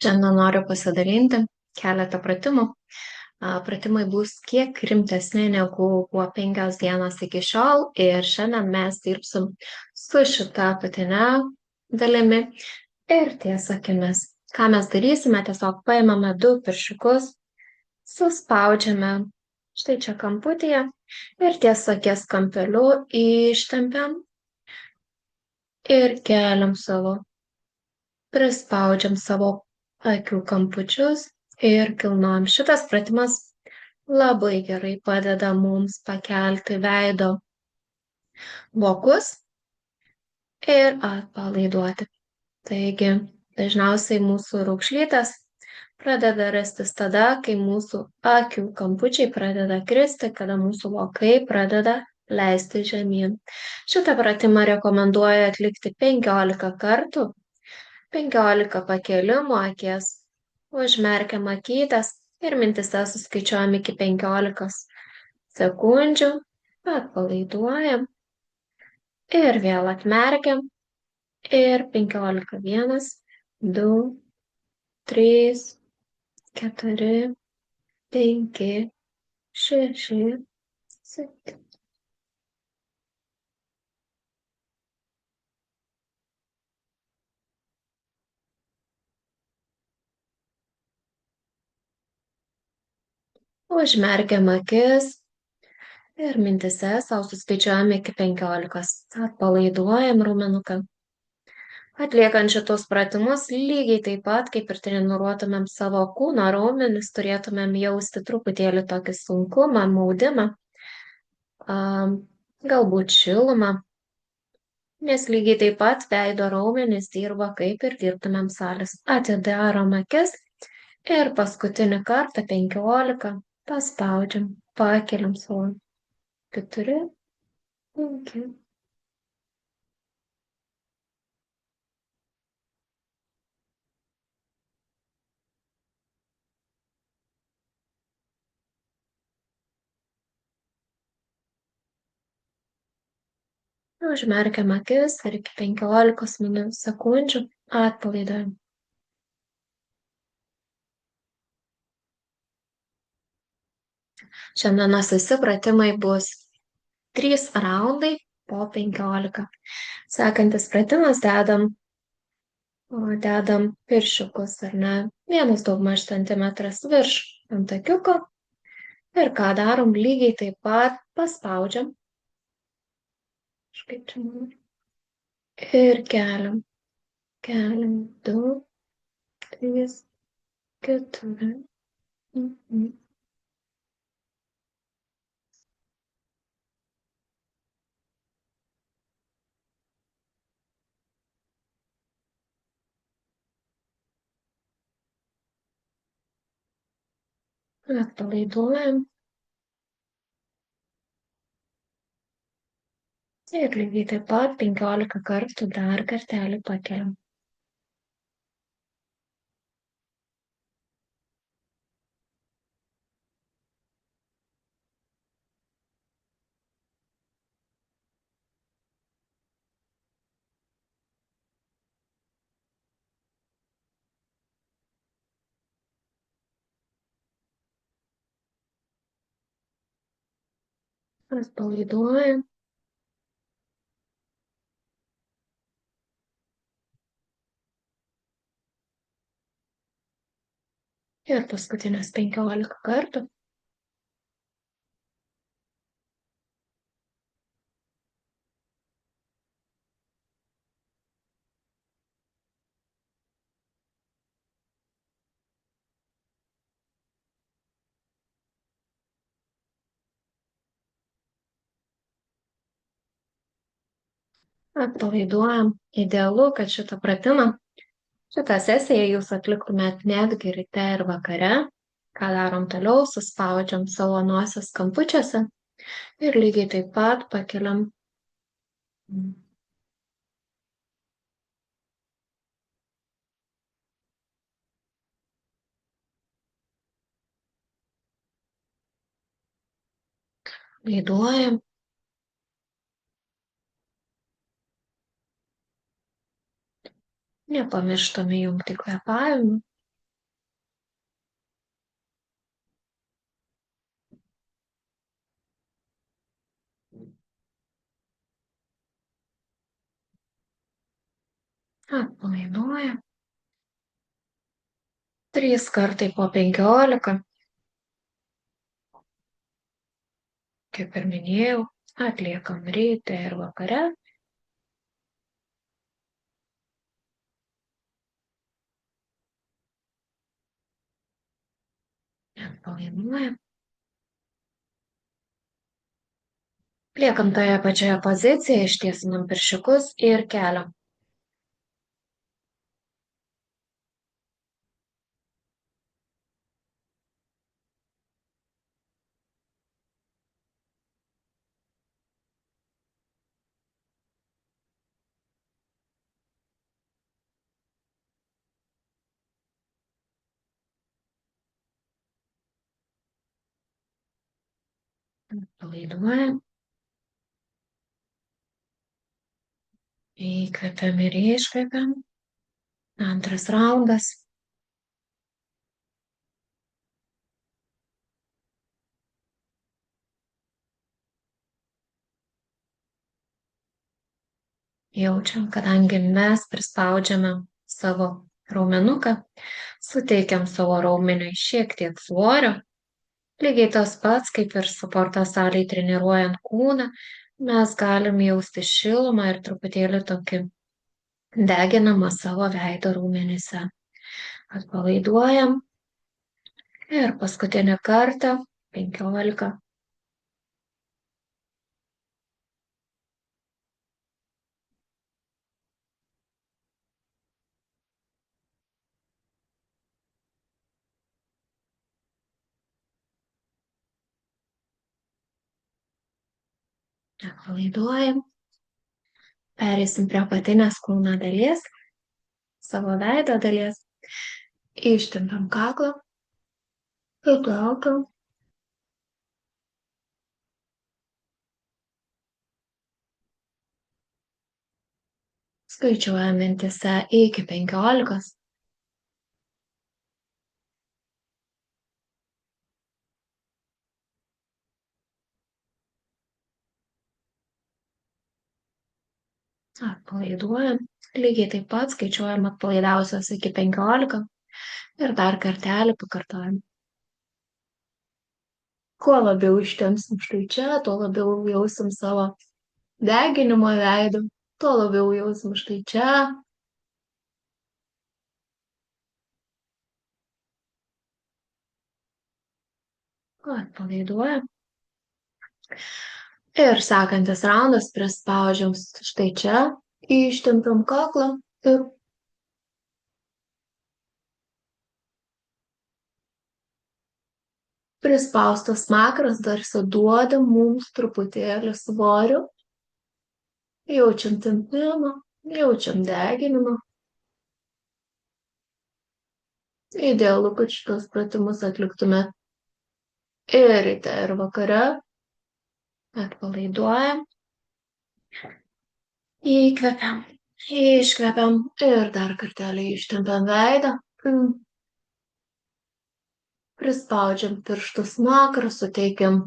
Šiandien noriu pasidalinti keletą pratimų. Pratimai bus kiek rimtesni negu buvo 5 dienas iki šiol ir šiandien mes dirbsim su šita apatine dalimi ir ties akimis. Ką mes darysime, tiesiog paimame du pirščiukus, suspaudžiame štai čia kamputyje ir ties akies kampeliu ištempiam ir keliam prispaudžiam savo akių kampučius ir kilnojam. Šitas pratimas labai gerai padeda mums pakelti veido vokus ir atpalaiduoti. Taigi, dažniausiai mūsų raukšlytės pradeda rastis tada, kai mūsų akių kampučiai pradeda kristi, kada mūsų vokai pradeda leisti žemyn. Šitą pratimą rekomenduoju atlikti 15 kartų, 15 pakelimų akies. Užmerkiam akytes ir mintise suskaičiuojam iki 15 sekundžių, atpalaiduojam ir vėl atmerkiam ir 15, 1, 2, 3, 4, 5, 6, 7. Užmerkiam akis ir mintise savo suskaičiuojam iki 15. Atpalaiduojam raumenuką. Atliekant šitos pratimus lygiai taip pat, kaip ir treniruotumėm savo kūno raumenis, turėtumėm jausti truputėlį tokį sunkumą, maudimą, galbūt šilumą, nes lygiai taip pat veido raumenys dirba, kaip ir dirbtumėm salės. Atidarom akis ir paskutinį kartą 15 paspaudžiam, pakeliam savo 4, 5. Užmerkiam akis ir iki 15 sekundžių atpalaiduojam. Šiandienos visi pratimai bus 3 raundai po 15. Sekantis pratimas dedam pirščiukus, ar ne, vienas daugmaž centimetras virš antakiuko ir ką darom, lygiai taip pat paspaudžiam. Kažkaip čia noriu. Ir keliam. 2, 3, 4. Atpalaiduojam. Ir lygiai taip pat 15 kartų dar kartelį pakeliam. Atpalaiduojam. Ir paskutines 15 kartų. Atpalaiduojam. Idealu, kad šitą sesiją jūs atliktumėt netgi ryte ir vakare. Ką darom toliau? Suspaudžiam savo nosies kampučiuose ir lygiai taip pat pakeliam. Laiduojam. Nepamirštame jungti kvėpavimą. Atpalaiduojam. 3 kartai po 15. Kaip ir minėjau, atliekam ryte ir vakare. Atpalaiduojam. Liekam toje pačioje pozicijoje, ištiesinam pirščiukus ir keliam. Atpalaiduojam. Įkvepiam ir iškvepiam. Antras raundas. Jaučiam, kadangi mes prispaudžiame savo raumenuką, suteikiam savo raumeniui šiek tiek svorio. Lygiai tas pats, kaip ir sporto salėje treniruojant kūną, mes galim jausti šilumą ir truputėlį tokį deginamą savo veido raumenyse. Atpalaiduojam ir paskutinį kartą 15. Atpalaiduojam. Pereisim prie apatinės kūno dalies, savo veido dalies. Ištempiam kaklą, įtraukiam. Skaičiuojam mintyse iki 15. Atpalaiduojam. Lygiai taip pat skaičiuojam atpalaidavusios iki 15. Ir dar kartelį pakartojam. Kuo labiau ištempsim štai čia, tuo labiau jausim savo deginimo veidą, tuo labiau jausim štai čia. Atpalaiduojam. Ir sekantis raundas prispaudžiam štai čia, ištempiam kaklą ir prispaustas smakras tarsi duoda mums truputėlį svorio. Jaučiam tempimą, jaučiam deginimą. Idealu, kad šitos pratimus atliktume ir ryte, ir vakare. Atpalaiduojam. Įkvepiam, iškvepiam ir dar kartelį ištempiam veidą. Prispaudžiam pirštų smakrą, suteikiam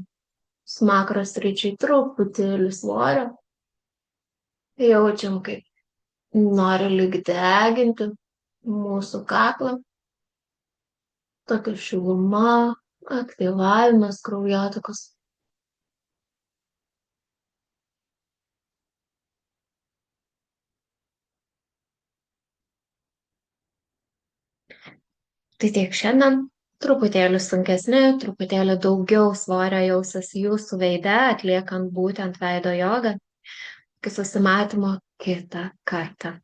smakro sričiai truputėlį svorio. Jaučiam, kaip nori lyg deginti mūsų kaklą. Tokia šiluma, aktyvavimas kraujotakos. Tai tiek šiandien. Truputėlį sunkesni, truputėlį daugiau svorio jausis jūsų veide, atliekant būtent veido jogą. Iki susimatymo kitą kartą.